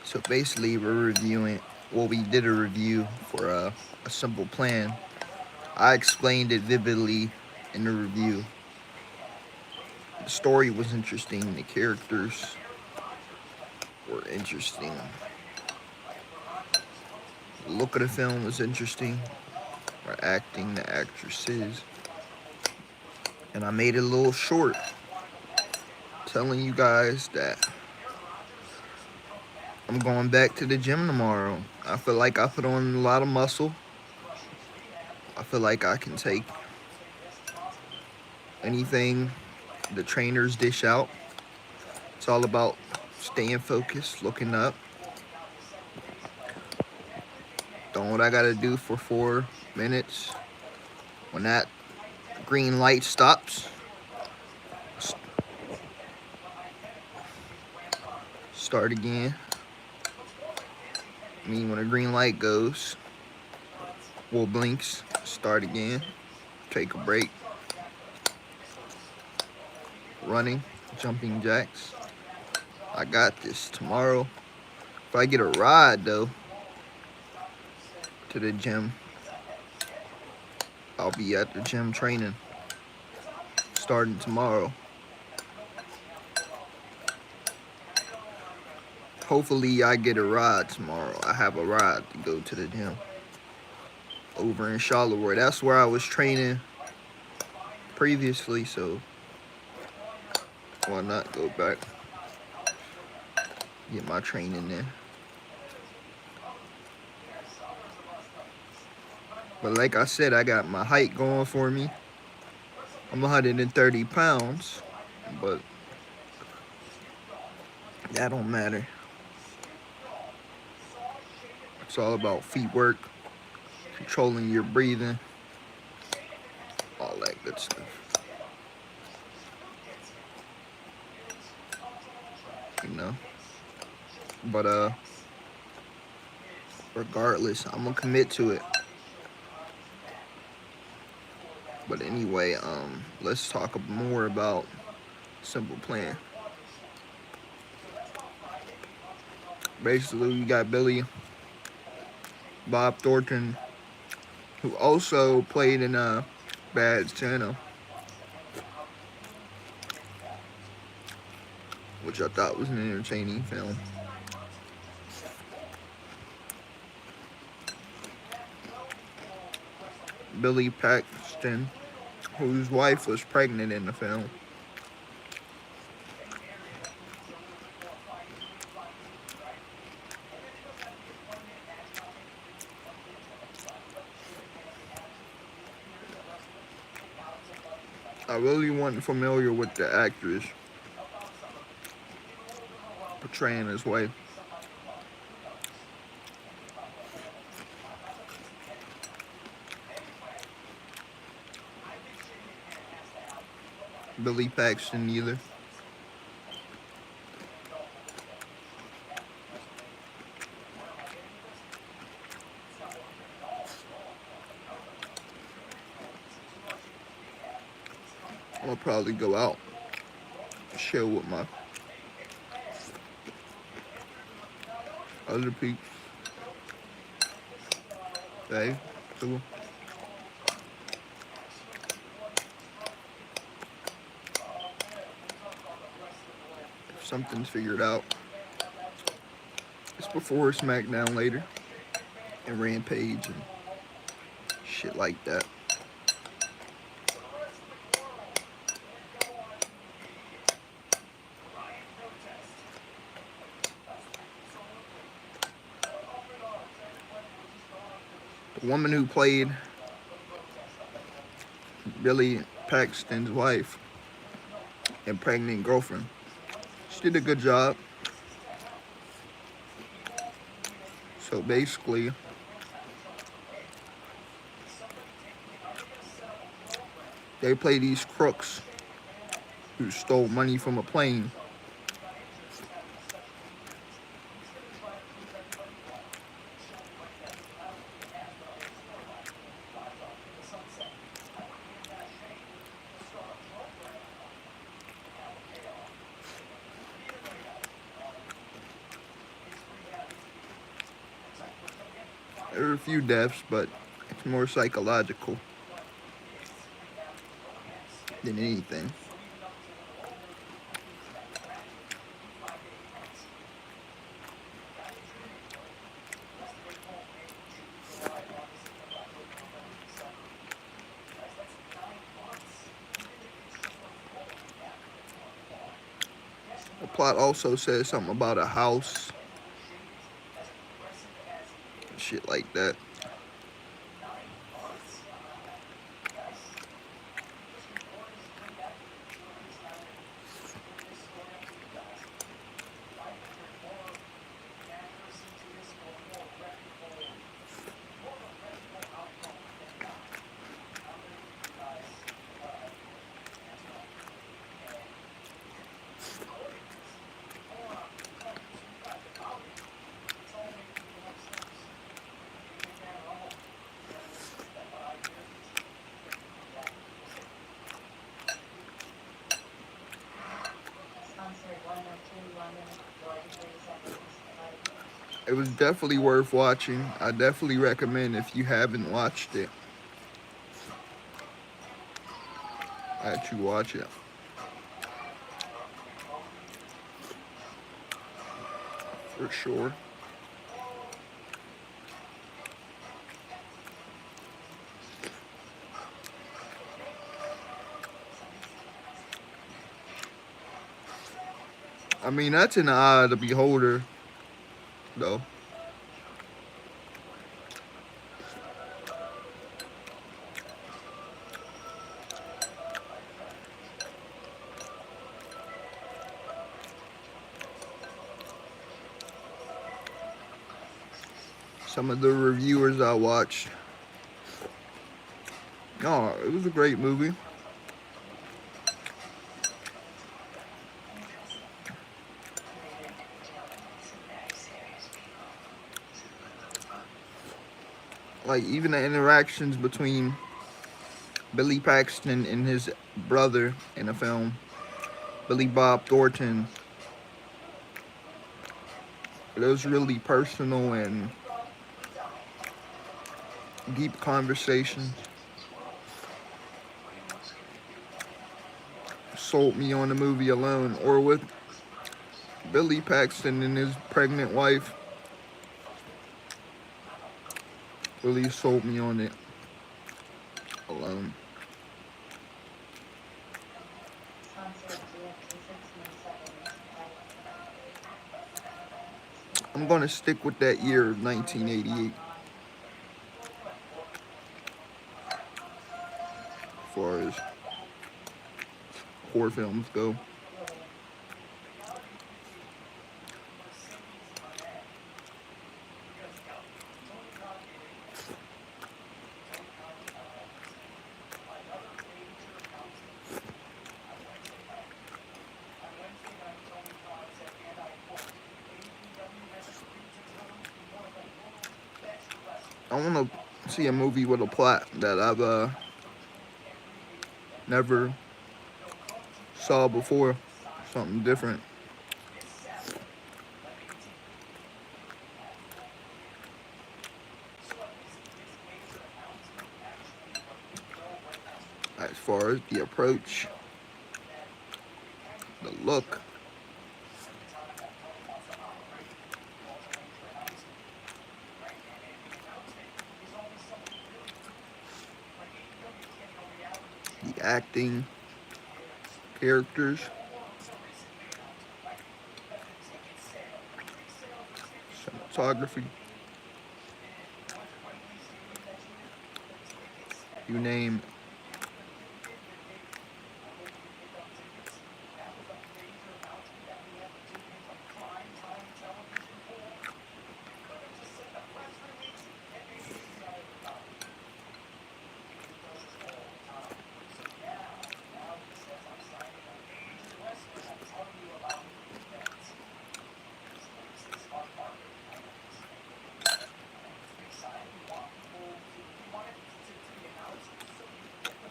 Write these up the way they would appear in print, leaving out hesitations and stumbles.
So basically, we're reviewing. Well, we did a review for a simple plan. I explained it vividly in the review. The story was interesting. The characters were interesting. The look of the film was interesting. Our acting, the actresses, and I made it a little short, telling you guys that I'm going back to the gym tomorrow. I feel like I put on a lot of muscle. I feel like I can take anything the trainers dish out. It's all about staying focused, looking up, doing what I gotta do for 4 minutes. When that green light stops, start again. I mean, when a green light goes, well, blinks, start again, take a break, running, jumping jacks. I got this tomorrow. If I get a ride, though, to the gym, I'll be at the gym training starting tomorrow. Hopefully, I get a ride tomorrow. I have a ride to go to the gym over in Charleroi. That's where I was training previously, so why not go back, get my training there. But like I said, I got my height going for me. I'm 130 pounds, but that don't matter. It's all about feet work, controlling your breathing, all that good stuff. You know. But regardless, I'm gonna commit to it. But anyway, let's talk more about Simple Plan. Basically, we got Billy Bob Thornton, who also played in Bad Santa, which I thought was an entertaining film. Billy Paxton, whose wife was pregnant in the film. I really wasn't familiar with the actress portraying his wife. Billy Paxton either. I'll probably go out, share with my other peeps. Hey, so if something's figured out, it's before SmackDown later and Rampage and shit like that. The woman who played Billy Paxton's wife and pregnant girlfriend, she did a good job. So basically, they play these crooks who stole money from a plane. There are a few deaths, but it's more psychological than anything. The plot also says something about a house, shit like that. It was definitely worth watching. I definitely recommend if you haven't watched it that you watch it for sure. I mean, that's in the eye of the beholder, though. Some of the reviewers I watched, oh, it was a great movie. Like, even the interactions between Billy Paxton and his brother in the film, Billy Bob Thornton, it was really personal and deep conversations. Sold me on the movie alone, or with Billy Paxton and his pregnant wife. Really sold me on it alone. I'm gonna stick with that year of 1988 as far as horror films go. I want to see a movie with a plot that I've never saw before. Something different. As far as the approach, the look, the acting, characters, cinematography, you name it.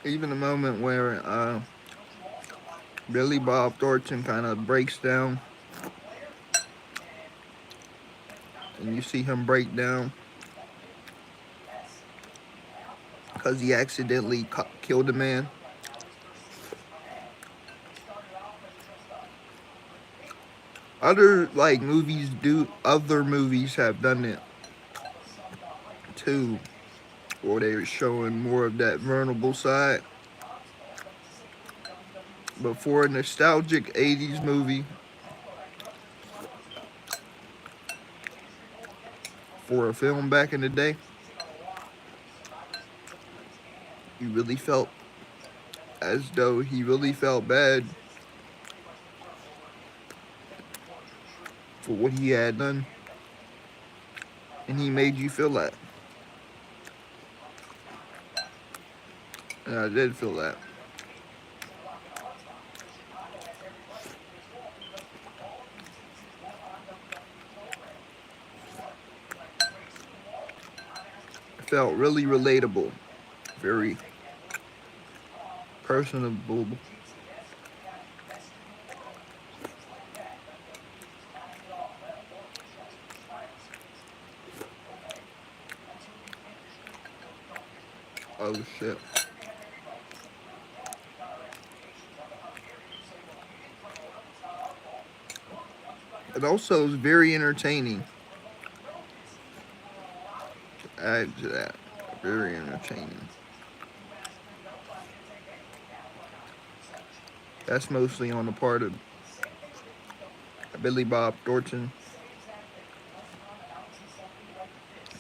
Even the moment where Billy Bob Thornton kind of breaks down, and you see him break down, because he accidentally killed a man. Other like movies do other movies have done it too, or they're showing more of that vulnerable side. But for a nostalgic 80s movie, for a film back in the day, you really felt as though he really felt bad for what he had done, and he made you feel that. And I did feel that. It felt really relatable, very personable. Oh shit. It also is very entertaining. To add to that, very entertaining. That's mostly on the part of Billy Bob Thornton.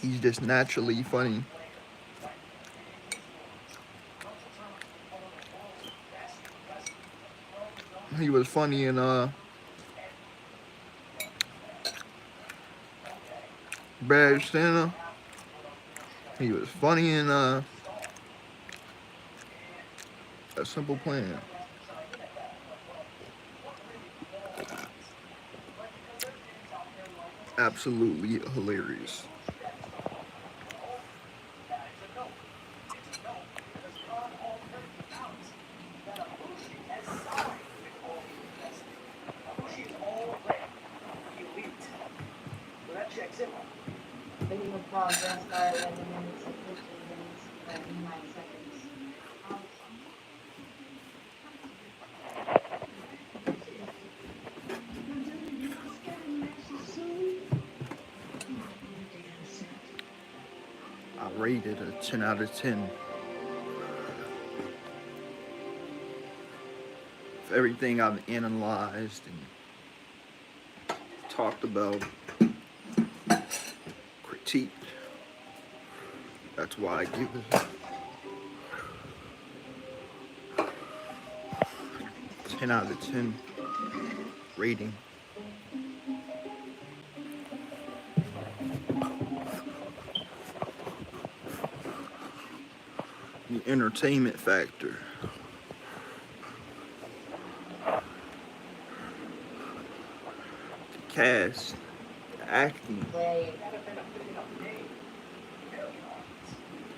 He's just naturally funny. He was funny in Bad Santa. He was funny in A Simple Plan. Absolutely hilarious. Video progress by 11 minutes and 15 minutes and 9 seconds. I rated a 10 out of 10. For everything I've analyzed and talked about, critiqued, that's why I give it a 10 out of 10 rating. The entertainment factor. The cast, the acting, Play.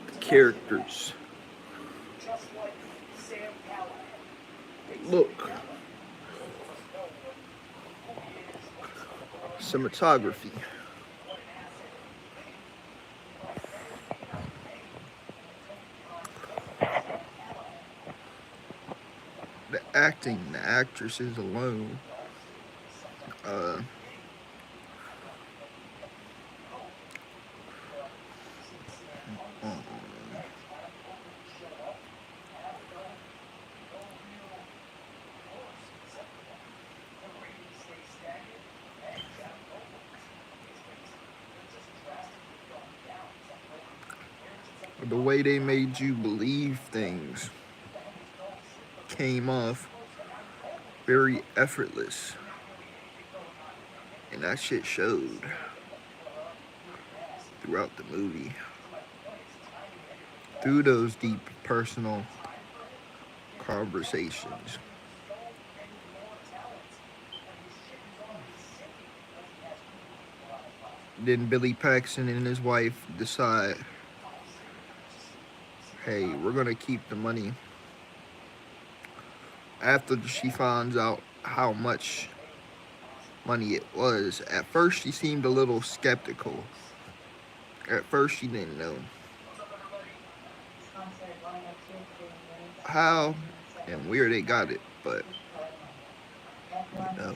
the characters. Look. Cinematography. The acting, the actresses alone. Uh, the way they made you believe things came off very effortless. And that shit showed throughout the movie. Through those deep personal conversations. Then Billy Paxton and his wife decide, hey, we're gonna keep the money. After she finds out how much money it was, at first she seemed a little skeptical. At first she didn't know. how and where they got it, but you know,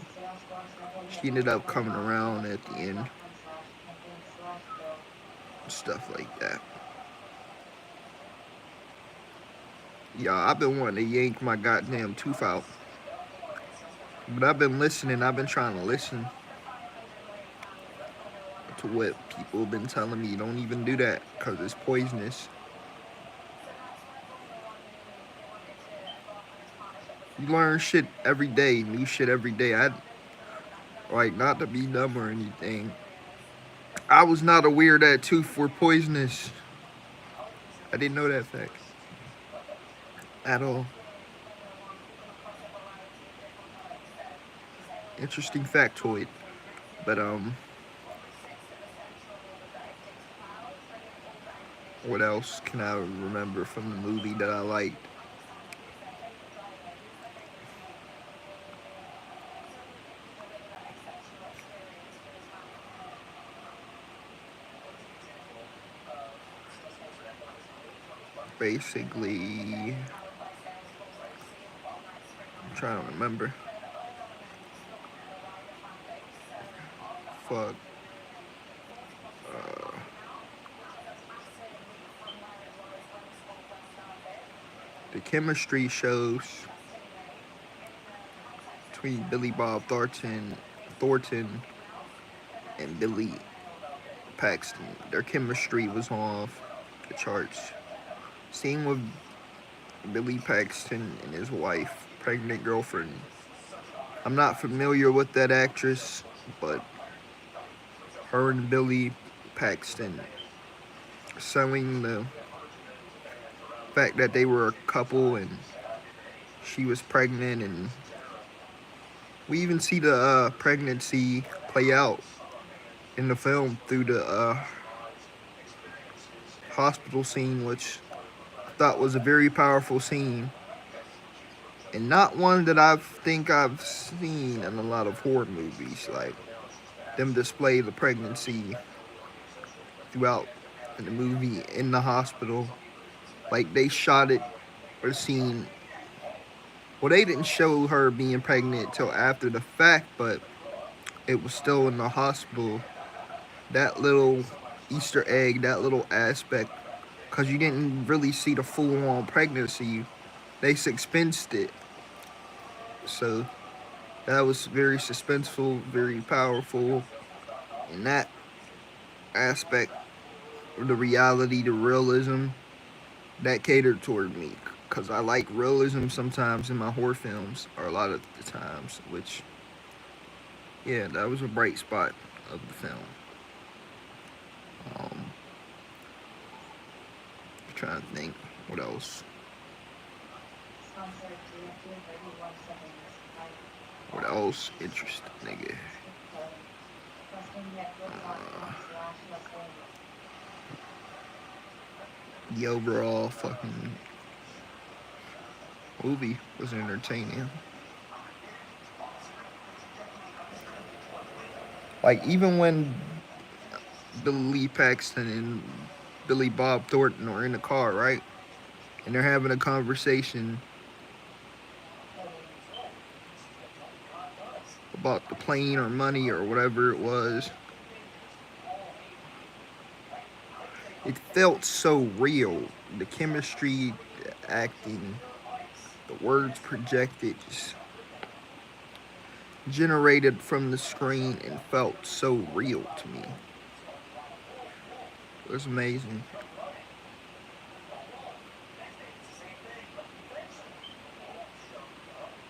she ended up coming around at the end, stuff like that. Yeah, I've been wanting to yank my goddamn tooth out, but I've been listening. I've been trying to listen to what people have been telling me. Don't even do that because it's poisonous. You learn shit every day, new shit every day. I like not to be dumb or anything. I was not aware that tooth were poisonous. I didn't know that fact at all. Interesting factoid. But what else can I remember from the movie that I liked? Basically, I'm trying to remember. Fuck. Uh, the chemistry shows between Billy Bob Thornton and Billy Paxton. Their chemistry was off the charts. Same with Billy Paxton and his wife, pregnant girlfriend. I'm not familiar with that actress, but her and Billy Paxton selling the fact that they were a couple and she was pregnant, and we even see the pregnancy play out in the film through the hospital scene, which I thought was a very powerful scene, and not one that I think I've seen in a lot of horror movies. Like them display the pregnancy throughout in the movie in the hospital. Like they shot it or scene. Well, they didn't show her being pregnant till after the fact, but it was still in the hospital. That little Easter egg, that little aspect, because you didn't really see the full-on pregnancy. They suspensed it. So that was very suspenseful, very powerful. And that aspect, the reality, the realism, that catered toward me. Because I like realism sometimes in my horror films, or a lot of the times, which, yeah, that was a bright spot of the film. I'm trying to think, what else? What else interesting, nigga? The overall fucking movie was entertaining. Like, even when Billy Paxton and Billy Bob Thornton are in the car, right? And they're having a conversation about the plane or money or whatever it was. It felt so real. The chemistry, the acting, the words projected, just generated from the screen and felt so real to me. It was amazing.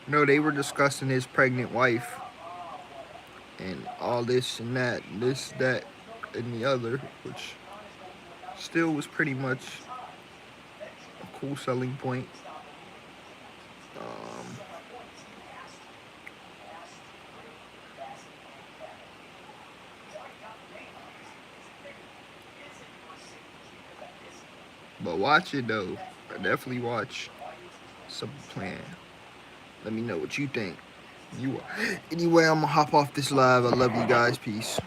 No, they were discussing his pregnant wife and all this and that, this, that, and the other, which still was pretty much a cool selling point. But watch it though. I definitely watch Simple Plan. Let me know what you think. Anyway, I'm gonna hop off this live. I love you guys. Peace.